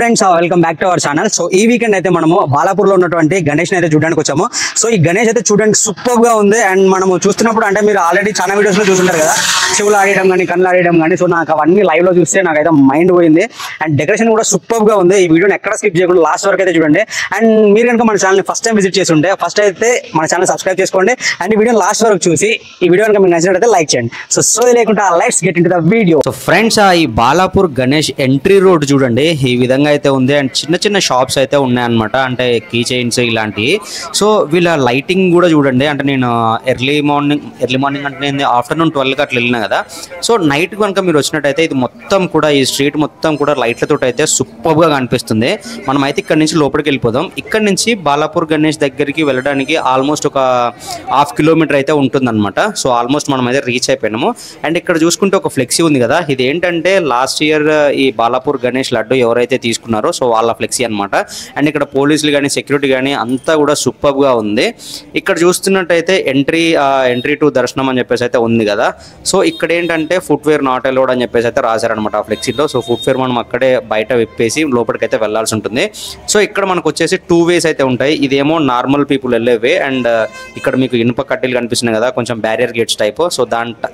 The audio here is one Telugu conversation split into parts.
Friends welcome back to our channel. So ఈ వీకెండ్ అయితే మనము బాలాపూర్ లో ఉన్నటువంటి గణేష్ అయితే చూడడానికి వచ్చాము. సో ఈ గణేష్ అయితే చూడడానికి సూపర్ గా ఉంది. అండ్ మనము చూస్తున్నప్పుడు అంటే మీరు ఆల్రెడీ చాలా వీడియోస్ లో చూస్తుంటారు కదా, చెవులు ఆడేయడం కానీ కళ్ళు ఆడేయడం కానీ. సో నాకు అవన్నీ లైవ్ లో చూస్తే నాకైతే మైండ్ పోయింది. అండ్ డెకరేషన్ కూడా సూపర్ గా ఉంది. ఈ వీడియోని ఎక్కడ స్కిప్ చేయకుండా లాస్ట్ వరకు అయితే చూడండి. అండ్ మీరు కనుక మన ఛానల్ ఫస్ట్ టైం విజిట్ చేసి ఉంటే ఫస్ట్ అయితే మన ఛానల్ సబ్స్క్రైబ్ చేసుకోండి. అండ్ ఈ వీడియో లాస్ట్ వరకు చూసి ఈ వీడియో కనుక మీకు నచ్చినట్లయితే లైక్ చేయండి. సో లేకుండా let's get into the video. So friends ఈ బాలాపూర్ గణేష్ ఎంట్రీ రోడ్ చూడండి ఈ విధంగా అయితే ఉంది. అండ్ చిన్న చిన్న షాప్స్ అయితే ఉన్నాయన్నమాట, అంటే కీ చైన్స్ ఇలాంటివి. సో వీళ్ళ లైటింగ్ కూడా చూడండి. అంటే నేను ఎర్లీ మార్నింగ్ అంటే నేను ఆఫ్టర్నూన్ 12కి అట్లా వెళ్ళినా కదా. సో నైట్ కనుక మీరు వచ్చినట్టయితే ఇది మొత్తం కూడా ఈ స్ట్రీట్ మొత్తం కూడా లైట్లతో అయితే సూపర్గా కనిపిస్తుంది. మనం అయితే ఇక్కడ నుంచి లోపలికి వెళ్ళిపోదాం. ఇక్కడ నుంచి బాలాపూర్ గణేష్ దగ్గరికి వెళ్ళడానికి ఆల్మోస్ట్ ఒక 1/2 కిలోమీటర్ అయితే ఉంటుందన్నమాట. సో ఆల్మోస్ట్ మనం అయితే రీచ్ అయిపోయినాము. అండ్ ఇక్కడ చూసుకుంటే ఒక ఫ్లెక్సీ ఉంది కదా, ఇది ఏంటంటే లాస్ట్ ఇయర్ ఈ బాలాపూర్ గణేష్ లడ్డు ఎవరైతే తీసుకున్నారో సో వాళ్ళ ఫ్లెక్సీ అనమాట. అండ్ ఇక్కడ పోలీసులు కానీ సెక్యూరిటీ కానీ అంతా కూడా సూపర్గా ఉంది. ఇక్కడ చూస్తున్నట్టయితే ఎంట్రీ టు దర్శనం అని చెప్పేసి అయితే ఉంది కదా. సో ఇక్కడ ఏంటంటే ఫుట్వేర్ నాట్ అలౌడ్ అని చెప్పేసి అయితే రాశారనమాట ఆ ఫ్లెక్సీలో. సో ఫుట్వేర్ మనం అక్కడే బయట విప్పేసి లోపలికి అయితే వెళ్లాల్సి ఉంటుంది. సో ఇక్కడ మనకు వచ్చేసి 2 వేస్ అయితే ఉంటాయి. ఇదేమో నార్మల్ పీపుల్ వెళ్ళే వే. అండ్ ఇక్కడ మీకు ఇనుప కడ్డీలు కనిపిస్తున్నాయి కదా, కొంచెం బ్యారియర్ గేట్స్ టైప్. సో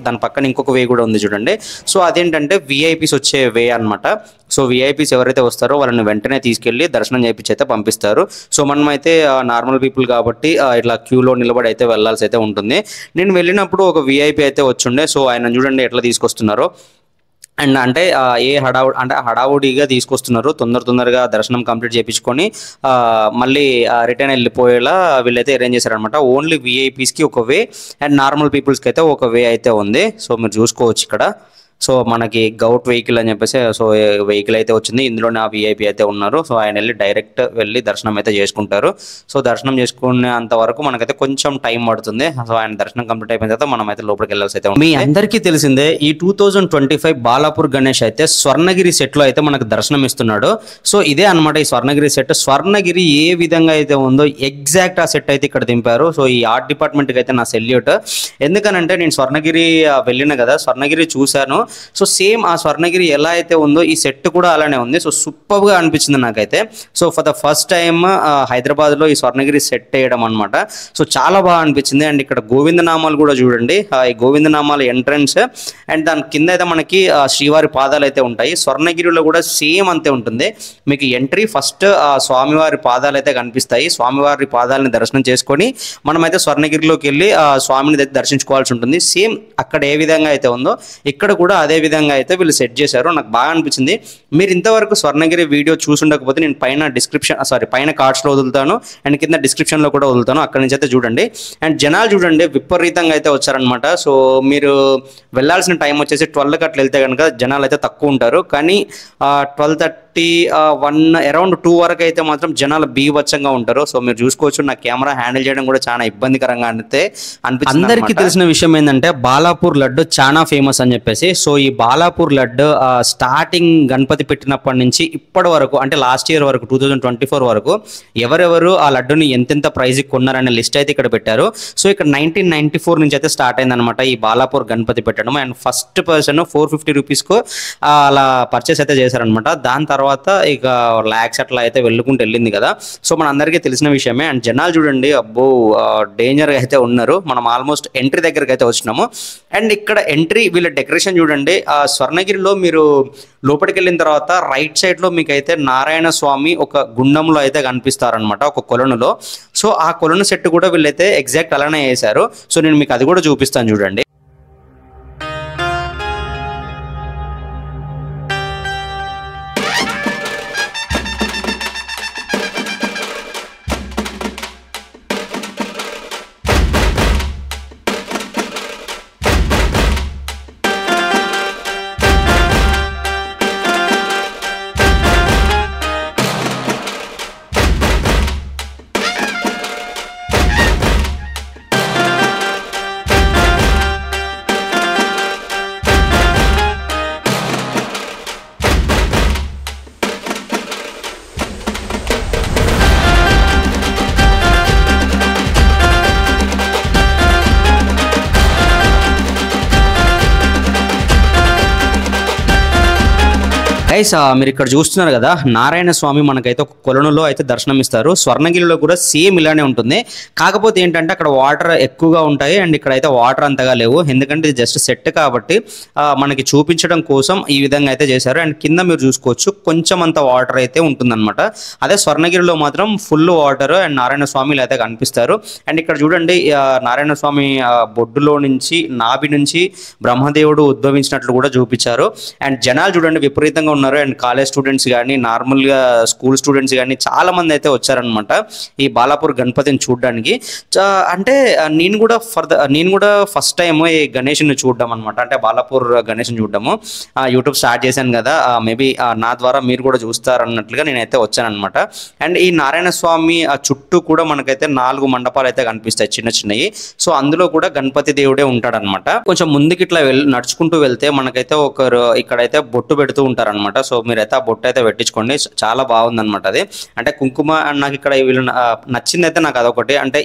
దాని పక్కన ఇంకొక వే కూడా ఉంది చూడండి. సో అదేంటంటే విఐపీస్ వచ్చే వే అనమాట. సో విఐపీస్ ఎవరైతే వస్తారో వాళ్ళని వెంటనే తీసుకెళ్లి దర్శనం చేయించి అయితే పంపిస్తారు. సో మనం అయితే నార్మల్ పీపుల్ కాబట్టి ఇట్లా క్యూలో నిలబడి అయితే వెళ్లాల్సి అయితే ఉంటుంది. నేను వెళ్ళినప్పుడు ఒక విఐపీ అయితే వచ్చిండే. సో ఆయన చూడండి ఎట్లా తీసుకొస్తున్నారో. అండ్ అంటే హడావుడిగా తీసుకొస్తున్నారు. తొందరగా దర్శనం కంప్లీట్ చేయించుకొని మళ్ళీ రిటర్న్ వెళ్ళిపోయేలా వీళ్ళైతే అరేంజ్ చేశారనమాట. ఓన్లీ విఐపీస్కి ఒక వే అండ్ నార్మల్ పీపుల్స్కి అయితే ఒక వే అయితే ఉంది. సో మీరు చూసుకోవచ్చు ఇక్కడ. సో మనకి గౌట్ వెహికల్ అని చెప్పేసి సో వెహికల్ అయితే వచ్చింది. ఇందులోనే ఆ విఐపీ అయితే ఉన్నారు. సో ఆయన డైరెక్ట్ వెళ్ళి దర్శనం అయితే చేసుకుంటారు. సో దర్శనం చేసుకునేంత వరకు మనకైతే కొంచెం టైం పడుతుంది. సో ఆయన దర్శనం కంప్లీట్ అయిపోయిన తర్వాత మనం అయితే లోపలికి వెళ్ళాల్సి అయితే ఉంది. మీ అందరికీ తెలిసిందే ఈ 2025 బాలాపూర్ గణేష్ అయితే స్వర్ణగిరి సెట్ లో అయితే మనకు దర్శనం ఇస్తున్నాడు. సో ఇదే అనమాట ఈ స్వర్ణగిరి సెట్. స్వర్ణగిరి ఏ విధంగా అయితే ఉందో ఎగ్జాక్ట్ ఆ సెట్ అయితే ఇక్కడ దింపారు. సో ఈ ఆర్ట్ డిపార్ట్మెంట్ కి అయితే నా సెల్యూట్. ఎందుకనంటే నేను స్వర్ణగిరి వెళ్ళిన కదా, స్వర్ణగిరి చూశాను. సో సేమ్ ఆ స్వర్ణగిరి ఎలా అయితే ఉందో ఈ సెట్ కూడా అలానే ఉంది. సో సూపర్ గా అనిపించింది నాకైతే. So for the first time Hyderabad లో ఈ స్వర్ణగిరి సెట్ వేయడం అనమాట. సో చాలా బాగా అనిపించింది. అండ్ ఇక్కడ గోవిందనామాలు కూడా చూడండి. ఈ గోవిందనామాల ఎంట్రన్స్ అండ్ దాని కింద అయితే మనకి శ్రీవారి పాదాలు అయితే ఉంటాయి. స్వర్ణగిరిలో కూడా సేమ్ అంతే ఉంటుంది. మీకు ఎంట్రీ ఫస్ట్ స్వామివారి పాదాలు అయితే కనిపిస్తాయి. స్వామివారి పాదాలని దర్శనం చేసుకొని మనమైతే స్వర్ణగిరిలోకి వెళ్ళి స్వామిని దర్శించుకోవాల్సి ఉంటుంది. సేమ్ అక్కడ ఏ విధంగా అయితే ఉందో ఇక్కడ కూడా అదే విధంగా అయితే వీళ్ళు సెట్ చేశారు. నాకు బాగా అనిపించింది. మీరు ఇంతవరకు స్వర్ణగిరి వీడియో చూసుండకపోతే నేను పైన కార్డ్స్ లో వదులుతాను అండ్ కింద డిస్క్రిప్షన్ లో కూడా వదులుతాను. అక్కడి నుంచి అయితే చూడండి. అండ్ జనాలు చూడండి విపరీతంగా అయితే వచ్చారనమాట. సో మీరు వెళ్ళాల్సిన టైం వచ్చేసి 12కి అట్లా వెళ్తే కనుక జనాలు అయితే తక్కువ ఉంటారు. కానీ 12:30 అరౌండ్ 2 వరకు అయితే మాత్రం జనాలు బీభత్సంగా ఉంటారు. సో మీరు చూసుకోవచ్చు. నా కెమెరా హ్యాండిల్ చేయడం కూడా చాలా ఇబ్బందికరంగా అనిపించింది. అందరికీ తెలిసిన విషయం ఏంటంటే బాలాపూర్ లడ్డు చాలా ఫేమస్ అని చెప్పేసి. సో ఈ బాలాపూర్ లడ్డు స్టార్టింగ్ గణపతి పెట్టినప్పటి నుంచి ఇప్పటి వరకు అంటే లాస్ట్ ఇయర్ వరకు 2024 వరకు ఎవరెవరు ఆ లడ్డుని ఎంతెంత ప్రైజ్ కొన్నారనే లిస్ట్ అయితే ఇక్కడ పెట్టారు. సో ఇక్కడ 1994 నుంచి అయితే స్టార్ట్ అయిందనమాట ఈ బాలాపూర్ గణపతి పెట్టడం. అండ్ ఫస్ట్ పర్సన్ 450 రూపీస్కు అలా పర్చేస్ అయితే చేశారనమాట. దాని తర్వాత ఇక లాక్స్ అట్లా అయితే వెళ్ళింది కదా. సో మన అందరికీ తెలిసిన విషయమే. అండ్ జనాలు చూడండి అబ్బో డేంజర్ గా అయితే ఉన్నారు. మనం ఆల్మోస్ట్ ఎంట్రీ దగ్గరికి అయితే వచ్చినాము. అండ్ ఇక్కడ ఎంట్రీ వీళ్ళ డెకరేషన్ చూడండి. ఆ స్వర్ణగిరిలో మీరు లోపలికి వెళ్ళిన తర్వాత రైట్ సైడ్ లో మీకు అయితే నారాయణ స్వామి ఒక గుండంలో అయితే కనిపిస్తారనమాట, ఒక కొలనులో. సో ఆ కొలను సెట్ కూడా వీళ్ళైతే ఎగ్జాక్ట్ అలానే వేశారు. సో నేను మీకు అది కూడా చూపిస్తాను చూడండి. గైస్ మీరు ఇక్కడ చూస్తున్నారు కదా, నారాయణ స్వామి మనకైతే ఒక కొలనులో అయితే దర్శనం ఇస్తారు. స్వర్ణగిరిలో కూడా సేమ్ ఇలానే ఉంటుంది. కాకపోతే ఏంటంటే అక్కడ వాటర్ ఎక్కువగా ఉంటాయి అండ్ ఇక్కడ అయితే వాటర్ అంతగా లేవు. ఎందుకంటే ఇది జస్ట్ సెట్ కాబట్టి మనకి చూపించడం కోసం ఈ విధంగా అయితే చేశారు. అండ్ కింద మీరు చూసుకోవచ్చు కొంచెం అంత వాటర్ అయితే ఉంటుందన్నమాట. అదే స్వర్ణగిరిలో మాత్రం ఫుల్ వాటర్ అండ్ నారాయణ స్వామిలు అయితే కనిపిస్తారు. అండ్ ఇక్కడ చూడండి నారాయణ స్వామి బొడ్డులో నుంచి నాభి నుంచి బ్రహ్మదేవుడు ఉద్భవించినట్లు కూడా చూపించారు. అండ్ జనాలు చూడండి విపరీతంగా ఉన్నారు. అండ్ కాలేజ్ స్టూడెంట్స్ కానీ నార్మల్గా స్కూల్ స్టూడెంట్స్ కానీ చాలా మంది అయితే వచ్చారనమాట ఈ బాలాపూర్ గణపతిని చూడడానికి. అంటే నేను కూడా ఫస్ట్ టైం ఈ గణేష్ని చూడడం అనమాట. అంటే బాలాపూర్ గణేష్ని చూడడము యూట్యూబ్ స్టార్ట్ చేశాను కదా, మేబీ నా ద్వారా మీరు కూడా చూస్తారన్నట్లుగా నేనైతే వచ్చానమాట. అండ్ ఈ నారాయణ స్వామి చుట్టూ కూడా మనకైతే 4 మండపాలు అయితే కనిపిస్తాయి చిన్న చిన్నవి. సో అందులో కూడా గణపతి దేవుడే ఉంటాడనమాట. కొంచెం ముందుకి ఇట్లా నడుచుకుంటూ వెళ్తే మనకైతే ఒకరు ఇక్కడైతే బొట్టు పెడుతూ ఉంటారనమాట. సో మీరైతే ఆ బొట్టు అయితే పెట్టించుకోండి, చాలా బాగుందన్నమాట అది. అంటే కుంకుమ నాకు ఇక్కడ వీళ్ళు నచ్చింది అయితే నాకు అదొకటి. అంటే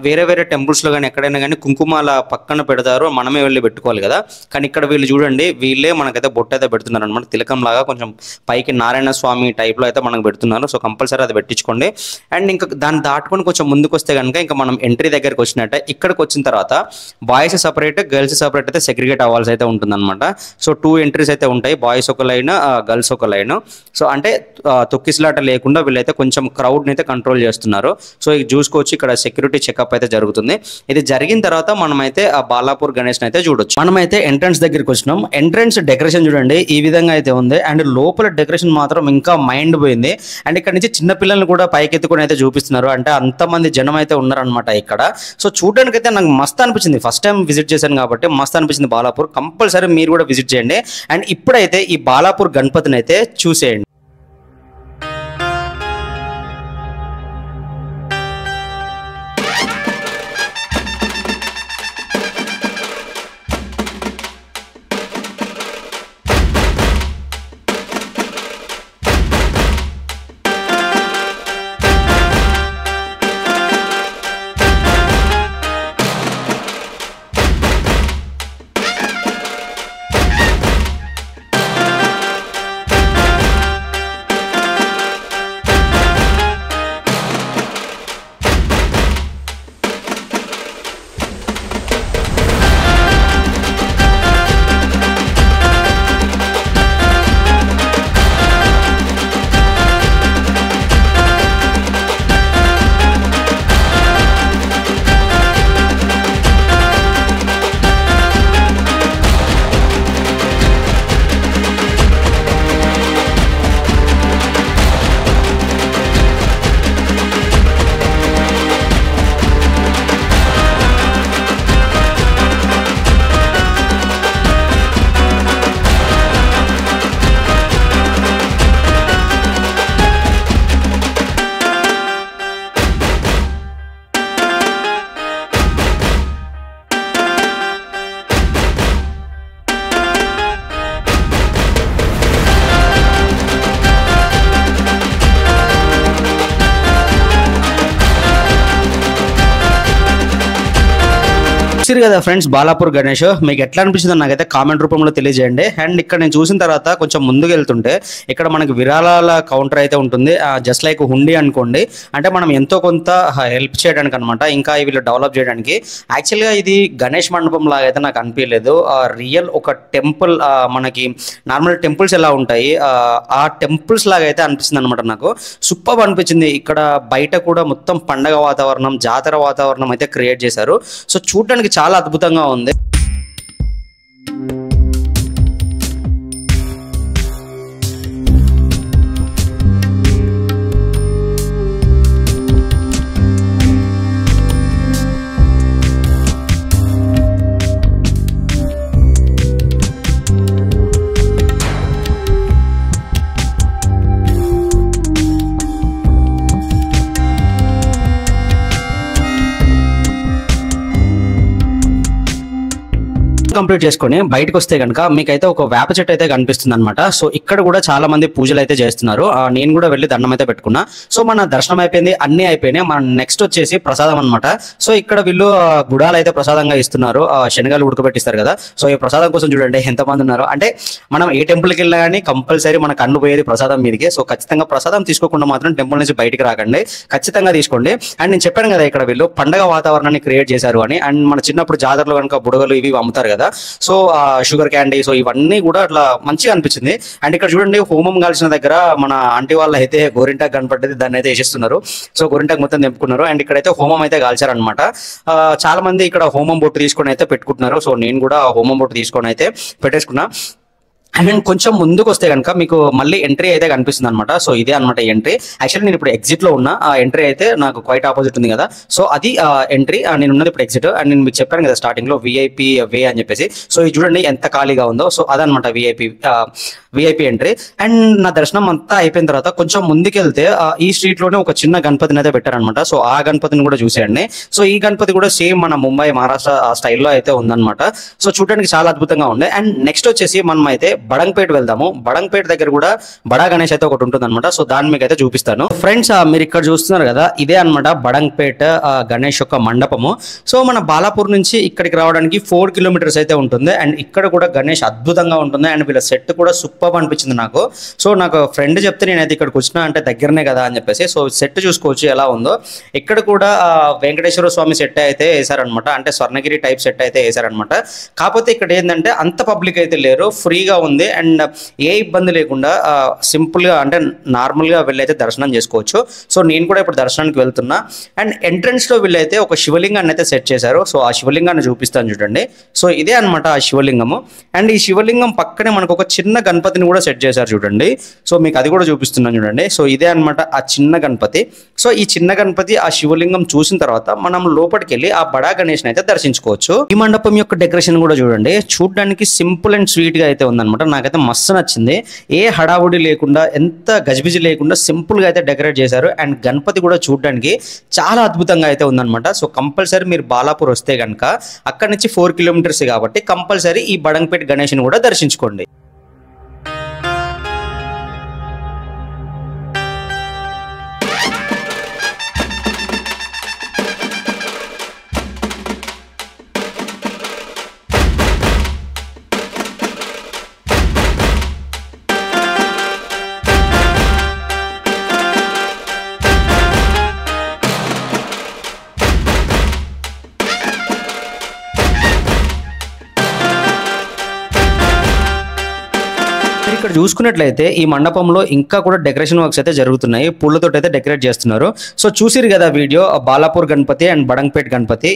వేరే వేరే టెంపుల్స్లో కానీ ఎక్కడైనా కానీ కుంకుమ అలా పక్కన పెడతారు, మనమే వెళ్ళి పెట్టుకోవాలి కదా. కానీ ఇక్కడ వీళ్ళు చూడండి వీళ్ళే మనకైతే బొట్టు అయితే పెడుతున్నారు అనమాట. తిలకం లాగా కొంచెం పైకి నారాయణ స్వామి టైప్లో అయితే మనకు పెడుతున్నారు. సో కంపల్సరీ అది పెట్టించుకోండి. అండ్ ఇంకా దాన్ని దాటుకొని కొంచెం ముందుకు వస్తే కనుక ఇంకా మనం ఎంట్రీ దగ్గరికి వచ్చినట్టే. ఇక్కడికి వచ్చిన తర్వాత బాయ్స్ సపరేట్ గర్ల్స్ సపరేట్ అయితే సెగ్రిగేట్ అవ్వాల్సి అయితే ఉంటుందన్నమాట. సో 2 ఎంట్రీస్ అయితే ఉంటాయి, బాయ్స్ ఒక లైన్ గర్ల్స్ ఒక లైన్. సో అంటే తొక్కిసలాట లేకుండా వీళ్ళైతే కొంచెం క్రౌడ్ని అయితే కంట్రోల్ చేస్తున్నారు. సో ఇది చూసుకోవచ్చు ఇక్కడ సెక్యూరిటీ చెకప్ అయితే జరుగుతుంది. ఇది జరిగిన తర్వాత మనమైతే ఆ బాలాపూర్ గణేష్ని అయితే చూడొచ్చు. మనమైతే ఎంట్రన్స్ దగ్గరికి వచ్చినాం. ఎంట్రన్స్ డెకరేషన్ చూడండి ఈ విధంగా అయితే ఉంది. అండ్ లోపల డెకరేషన్ మాత్రం ఇంకా మైండ్ పోయింది. అండ్ ఇక్కడ నుంచి చిన్న పిల్లల్ని కూడా పైకెత్తుకొని అయితే చూపిస్తున్నారు. అంటే అంతమంది జనం అయితే ఉన్నారనమాట ఇక్కడ. సో చూడడానికి అయితే నాకు మస్తు అనిపించింది. ఫస్ట్ టైం విజిట్ చేశాను కాబట్టి మస్తు అనిపించింది బాలాపూర్. కంపల్సరీ మీరు కూడా విజిట్ చేయండి. అండ్ ఇప్పుడైతే ఈ బాలాపూర్ గణపతిని అయితే చూసేయండి. చూసారు కదా ఫ్రెండ్స్ బాలాపూర్ గణేష్, మీకు ఎట్లా అనిపించిందో నాకైతే కామెంట్ రూపంలో తెలియజేయండి. అండ్ ఇక్కడ నేను చూసిన తర్వాత కొంచెం ముందుకు వెళ్తుంటే ఇక్కడ మనకి విరాళాల కౌంటర్ అయితే ఉంటుంది. జస్ట్ లైక్ హుండీ అనుకోండి. అంటే మనం ఎంతో కొంత హెల్ప్ చేయడానికి అనమాట, ఇంకా వీళ్ళు డెవలప్ చేయడానికి. యాక్చువల్గా ఇది గణేష్ మండపం లాగా అయితే నాకు అనిపించలేదు. రియల్ ఒక టెంపుల్, మనకి నార్మల్ టెంపుల్స్ ఎలా ఉంటాయి ఆ టెంపుల్స్ లాగా అయితే అనిపిస్తుంది అనమాట. నాకు సూపర్ అనిపించింది. ఇక్కడ బయట కూడా మొత్తం పండగ వాతావరణం, జాతర వాతావరణం అయితే క్రియేట్ చేశారు. సో చూడడానికి చాలా అద్భుతంగా ఉంది. కంప్లీట్ చేసుకొని బయటకు వస్తే కనుక మీకైతే ఒక వేప చెట్టు అయితే కనిపిస్తుంది అనమాట. సో ఇక్కడ కూడా చాలా మంది పూజలు అయితే చేస్తున్నారు. నేను కూడా వెళ్ళి దండం అయితే పెట్టుకున్నా. సో మన దర్శనం అయిపోయింది, అన్ని అయిపోయినాయి. మన నెక్స్ట్ వచ్చేసి ప్రసాదం అనమాట. సో ఇక్కడ వీళ్ళు గుడాలు అయితే ప్రసాదంగా ఇస్తున్నారు, శనగలు ఉడకబెట్టిస్తారు కదా. సో ఈ ప్రసాదం కోసం చూడండి ఎంతమంది ఉన్నారు. అంటే మనం ఏ టెంపుల్కి వెళ్ళినా కానీ కంపల్సరీ మన కన్ను పోయేది ప్రసాదం మీదకి. సో ఖచ్చితంగా ప్రసాదం తీసుకోకుండా మాత్రం టెంపుల్ నుంచి బయటికి రాకండి, ఖచ్చితంగా తీసుకోండి. అండ్ నేను చెప్పాను కదా ఇక్కడ వీళ్ళు పండగ వాతావరణాన్ని క్రియేట్ చేశారు అని. అండ్ మన చిన్నప్పుడు జాతరలో కనుక బుడగలు ఇవి అమ్ముతారు కదా, సో షుగర్ క్యాండీ, సో ఇవన్నీ కూడా అట్లా మంచిగా అనిపించింది. అండ్ ఇక్కడ చూడండి హోమం కాల్చిన దగ్గర మన ఆంటీ వాళ్ళు అయితే గోరింటాకు కనపడ్డది, దాన్ని అయితే వేసేస్తున్నారు. సో గోరింటాకు మొత్తం తెంపుకున్నారు. అండ్ ఇక్కడైతే హోమం అయితే కాల్చారనమాట. చాలా మంది ఇక్కడ హోమం బొట్టు తీసుకొని అయితే పెట్టుకుంటున్నారు. సో నేను కూడా హోమం బొట్టు తీసుకొని అయితే పెట్టేసుకున్నా. అండ్ కొంచెం ముందుకు వస్తే కనుక మీకు మళ్ళీ ఎంట్రీ అయితే కనిపిస్తుంది అనమాట. సో ఇదే అనమాట ఎంట్రీ. యాక్చువల్లీ నేను ఇప్పుడు ఎగ్జిట్ లో ఉన్నా, ఆ ఎంట్రీ అయితే నాకు క్వైట్ ఆపోజిట్ ఉంది కదా. సో అది ఎంట్రీ, నేను ఉన్నది ఇప్పుడు ఎగ్జిట్. అండ్ నేను మీకు చెప్పాను కదా స్టార్టింగ్ లో విఐపి వే అని చెప్పేసి. సో ఇది చూడండి ఎంత ఖాళీగా ఉందో. సో అదనమాట విఐపి ఎంట్రీ. అండ్ నా దర్శనం అంతా అయిపోయిన తర్వాత కొంచెం ముందుకెళ్తే ఈ స్ట్రీట్ లోనే ఒక చిన్న గణపతిని అయితే పెట్టారనమాట. సో ఆ గణపతిని కూడా చూసేయండి. సో ఈ గణపతి కూడా సేమ్ మన ముంబై మహారాష్ట్ర స్టైల్లో అయితే ఉందన్నమాట. సో చూడడానికి చాలా అద్భుతంగా ఉంది. అండ్ నెక్స్ట్ వచ్చేసి మనం అయితే బడంగ్పేట్ వెళ్దాము. బడంగ్పేట్ దగ్గర కూడా బడా గణేష్ అయితే ఒకటి ఉంటుంది అనమాట. సో దాన్ని మీకు అయితే చూపిస్తాను. ఫ్రెండ్స్ మీరు ఇక్కడ చూస్తున్నారు కదా, ఇదే అనమాట బడంగ్పేట్ గణేష్ యొక్క మండపము. సో మన బాలాపూర్ నుంచి ఇక్కడికి రావడానికి 4 కిలోమీటర్స్ అయితే ఉంటుంది. అండ్ ఇక్కడ కూడా గణేష్ అద్భుతంగా ఉంటుంది. అండ్ వీళ్ళ సెట్ కూడా సూపర్ అనిపించింది నాకు. సో నాకు ఫ్రెండ్ చెప్తే నేనైతే ఇక్కడికి వచ్చినా, అంటే దగ్గరనే కదా అని చెప్పేసి. సో సెట్ చూసుకోవచ్చు ఎలా ఉందో. ఇక్కడ కూడా వెంకటేశ్వర స్వామి సెట్ అయితే వేసారనమాట. అంటే స్వర్ణగిరి టైప్ సెట్ అయితే వేసారనమాట. కాకపోతే ఇక్కడ ఏంటంటే అంత పబ్లిక్ అయితే లేరు, ఫ్రీగా ఉంది. అండ్ ఏ ఇబ్బంది లేకుండా సింపుల్ గా అంటే నార్మల్ గా వెళ్ళైతే దర్శనం చేసుకోవచ్చు. సో నేను కూడా ఇప్పుడు దర్శనానికి వెళ్తున్నా. అండ్ ఎంట్రన్స్ లో వీళ్ళైతే ఒక శివలింగాన్ని అయితే సెట్ చేశారు. సో ఆ శివలింగాన్ని చూపిస్తాను చూడండి. సో ఇదే అనమాట ఆ శివలింగము. అండ్ ఈ శివలింగం పక్కనే మనకు ఒక చిన్న గణపతిని కూడా సెట్ చేశారు చూడండి. సో మీకు అది కూడా చూపిస్తున్నాను చూడండి. సో ఇదే అనమాట ఆ చిన్న గణపతి. సో ఈ చిన్న గణపతి ఆ శివలింగం చూసిన తర్వాత మనం లోపలికి వెళ్ళి ఆ బడా గణేష్ అయితే దర్శించుకోవచ్చు. ఈ మండపం యొక్క డెకరేషన్ కూడా చూడండి, చూడడానికి సింపుల్ అండ్ స్వీట్ గా అయితే ఉందన్నమాట. నాకైతే మస్తు నచ్చింది. ఏ హడావుడి లేకుండా, ఎంత గజిబిజి లేకుండా సింపుల్ గా అయితే డెకరేట్ చేశారు. అండ్ గణపతి కూడా చూడడానికి చాలా అద్భుతంగా అయితే ఉందన్నమాట. సో కంపల్సరీ మీరు బాలాపూర్ వస్తే కనుక అక్కడి నుంచి 4 కిలోమీటర్స్ కాబట్టి కంపల్సరీ ఈ బడంగ్పేట్ గణేష్ని కూడా దర్శించుకోండి. ఇక్కడ చూసుకున్నట్లయితే ఈ మండపంలో ఇంకా కూడా డెకరేషన్ వర్క్స్ అయితే జరుగుతున్నాయి, పూలతో అయితే డెకరేట్ చేస్తున్నారు. సో చూసిరు కదా వీడియో బాలాపూర్ గణపతి అండ్ బడంగ్పేట్ గణపతి.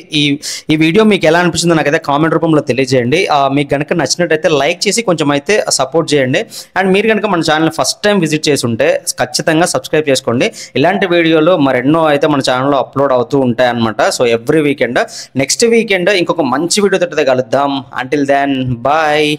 ఈ వీడియో మీకు ఎలా అనిపించిందో నాకైతే కామెంట్ రూపంలో తెలియజేయండి. మీకు కనుక నచ్చినట్టయితే లైక్ చేసి కొంచెం అయితే సపోర్ట్ చేయండి. అండ్ మీరు కనుక మన ఛానల్ ఫస్ట్ టైం విజిట్ చేసి ఉంటే ఖచ్చితంగా సబ్స్క్రైబ్ చేసుకోండి. ఇలాంటి వీడియోలు మరెన్నో అయితే మన ఛానల్లో అప్లోడ్ అవుతూ ఉంటాయి అనమాట. So every weekend, next weekend ఇంకొక మంచి వీడియోతో కలుద్దాం. Until then bye.